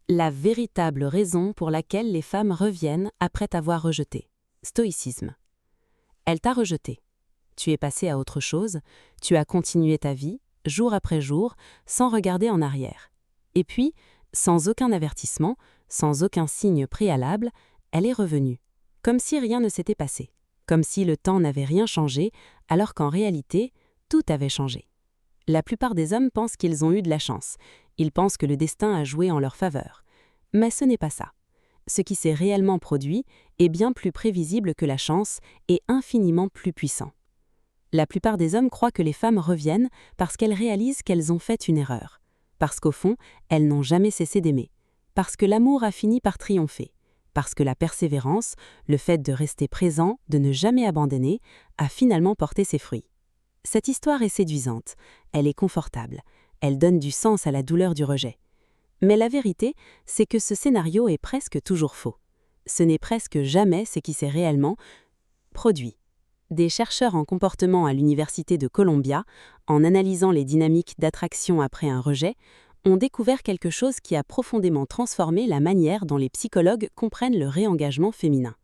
La véritable raison pour laquelle les femmes reviennent après t'avoir rejeté. Stoïcisme. Elle t'a rejeté. Tu es passé à autre chose, tu as continué ta vie, jour après jour, sans regarder en arrière. Et puis, sans aucun avertissement, sans aucun signe préalable, elle est revenue. Comme si rien ne s'était passé. Comme si le temps n'avait rien changé, alors qu'en réalité, tout avait changé. La plupart des hommes pensent qu'ils ont eu de la chance. Ils pensent que le destin a joué en leur faveur. Mais ce n'est pas ça. Ce qui s'est réellement produit est bien plus prévisible que la chance et infiniment plus puissant. La plupart des hommes croient que les femmes reviennent parce qu'elles réalisent qu'elles ont fait une erreur. Parce qu'au fond, elles n'ont jamais cessé d'aimer. Parce que l'amour a fini par triompher. Parce que la persévérance, le fait de rester présent, de ne jamais abandonner, a finalement porté ses fruits. Cette histoire est séduisante, elle est confortable, elle donne du sens à la douleur du rejet. Mais la vérité, c'est que ce scénario est presque toujours faux. Ce n'est presque jamais ce qui s'est réellement produit. Des chercheurs en comportement à l'Université de Columbia, en analysant les dynamiques d'attraction après un rejet, ont découvert quelque chose qui a profondément transformé la manière dont les psychologues comprennent le réengagement féminin.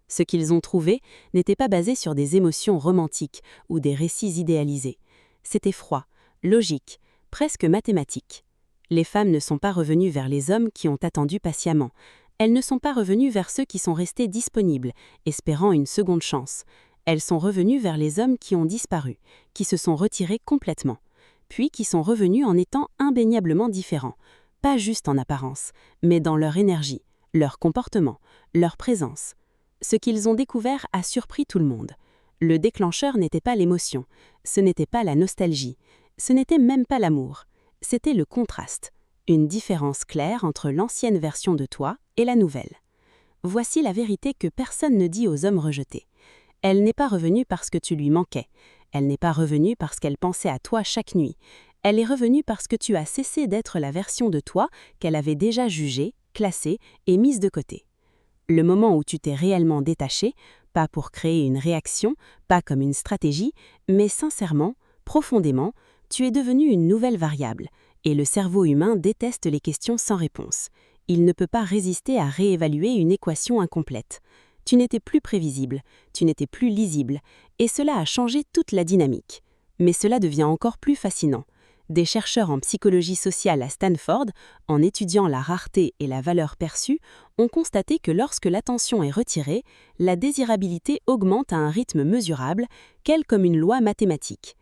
Ce qu'ils ont trouvé n'était pas basé sur des émotions romantiques ou des récits idéalisés. C'était froid, logique, presque mathématique. Les femmes ne sont pas revenues vers les hommes qui ont attendu patiemment. Elles ne sont pas revenues vers ceux qui sont restés disponibles, espérant une seconde chance. Elles sont revenues vers les hommes qui ont disparu, qui se sont retirés complètement, puis qui sont revenus en étant indéniablement différents, pas juste en apparence, mais dans leur énergie, leur comportement, leur présence. Ce qu'ils ont découvert a surpris tout le monde. Le déclencheur n'était pas l'émotion, ce n'était pas la nostalgie, ce n'était même pas l'amour. C'était le contraste, une différence claire entre l'ancienne version de toi et la nouvelle. Voici la vérité que personne ne dit aux hommes rejetés. Elle n'est pas revenue parce que tu lui manquais. Elle n'est pas revenue parce qu'elle pensait à toi chaque nuit. Elle est revenue parce que tu as cessé d'être la version de toi qu'elle avait déjà jugée, classée et mise de côté. Le moment où tu t'es réellement détaché, pas pour créer une réaction, pas comme une stratégie, mais sincèrement, profondément, tu es devenu une nouvelle variable, et le cerveau humain déteste les questions sans réponse. Il ne peut pas résister à réévaluer une équation incomplète. Tu n'étais plus prévisible, tu n'étais plus lisible, et cela a changé toute la dynamique. Mais cela devient encore plus fascinant. Des chercheurs en psychologie sociale à Stanford, en étudiant la rareté et la valeur perçue, ont constaté que lorsque l'attention est retirée, la désirabilité augmente à un rythme mesurable, quelle comme une loi mathématique.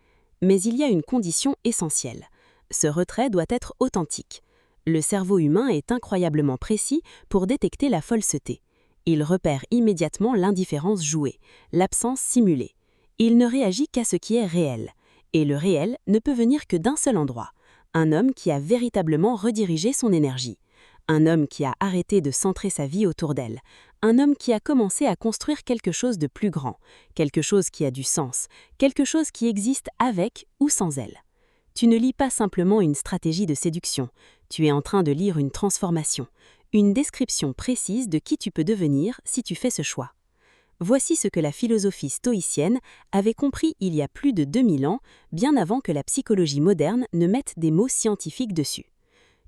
Mais il y a une condition essentielle. Ce retrait doit être authentique. Le cerveau humain est incroyablement précis pour détecter la fausseté. Il repère immédiatement l'indifférence jouée, l'absence simulée. Il ne réagit qu'à ce qui est réel. Et le réel ne peut venir que d'un seul endroit, un homme qui a véritablement redirigé son énergie, un homme qui a arrêté de centrer sa vie autour d'elle, un homme qui a commencé à construire quelque chose de plus grand, quelque chose qui a du sens, quelque chose qui existe avec ou sans elle. Tu ne lis pas simplement une stratégie de séduction, tu es en train de lire une transformation, une description précise de qui tu peux devenir si tu fais ce choix. Voici ce que la philosophie stoïcienne avait compris il y a plus de 2000 ans, bien avant que la psychologie moderne ne mette des mots scientifiques dessus.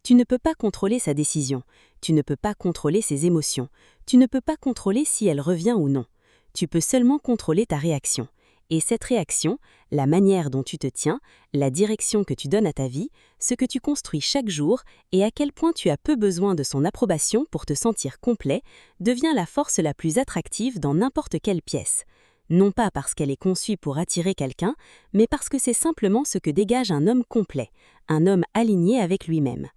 Tu ne peux pas contrôler sa décision, tu ne peux pas contrôler ses émotions, tu ne peux pas contrôler si elle revient ou non. Tu peux seulement contrôler ta réaction. Et cette réaction, la manière dont tu te tiens, la direction que tu donnes à ta vie, ce que tu construis chaque jour et à quel point tu as peu besoin de son approbation pour te sentir complet, devient la force la plus attractive dans n'importe quelle pièce. Non pas parce qu'elle est conçue pour attirer quelqu'un, mais parce que c'est simplement ce que dégage un homme complet, un homme aligné avec lui-même.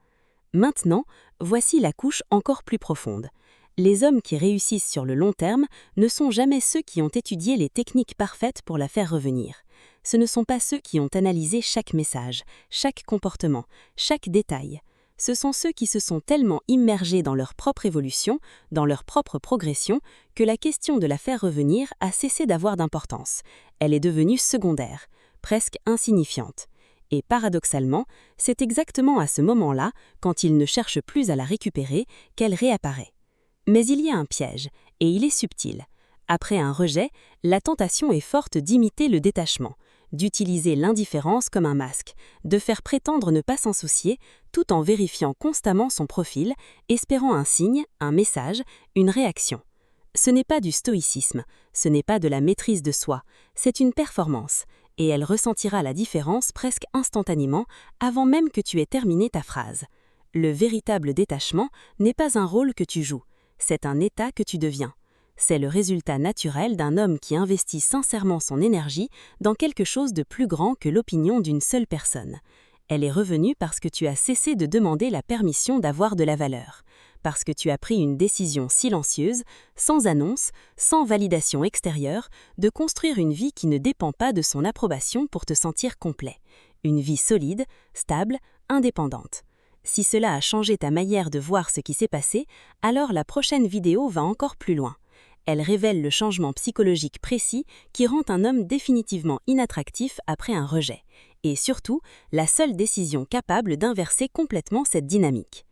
Maintenant, voici la couche encore plus profonde. Les hommes qui réussissent sur le long terme ne sont jamais ceux qui ont étudié les techniques parfaites pour la faire revenir. Ce ne sont pas ceux qui ont analysé chaque message, chaque comportement, chaque détail. Ce sont ceux qui se sont tellement immergés dans leur propre évolution, dans leur propre progression, que la question de la faire revenir a cessé d'avoir d'importance. Elle est devenue secondaire, presque insignifiante. Et paradoxalement, c'est exactement à ce moment-là, quand ils ne cherchent plus à la récupérer, qu'elle réapparaît. Mais il y a un piège, et il est subtil. Après un rejet, la tentation est forte d'imiter le détachement. d'utiliser l'indifférence comme un masque, de faire prétendre ne pas s'en soucier, tout en vérifiant constamment son profil, espérant un signe, un message, une réaction. Ce n'est pas du stoïcisme, ce n'est pas de la maîtrise de soi, c'est une performance, et elle ressentira la différence presque instantanément avant même que tu aies terminé ta phrase. Le véritable détachement n'est pas un rôle que tu joues, c'est un état que tu deviens. C'est le résultat naturel d'un homme qui investit sincèrement son énergie dans quelque chose de plus grand que l'opinion d'une seule personne. Elle est revenue parce que tu as cessé de demander la permission d'avoir de la valeur, parce que tu as pris une décision silencieuse, sans annonce, sans validation extérieure, de construire une vie qui ne dépend pas de son approbation pour te sentir complet. Une vie solide, stable, indépendante. Si cela a changé ta manière de voir ce qui s'est passé, alors la prochaine vidéo va encore plus loin. Elle révèle le changement psychologique précis qui rend un homme définitivement inattractif après un rejet. Et surtout, la seule décision capable d'inverser complètement cette dynamique.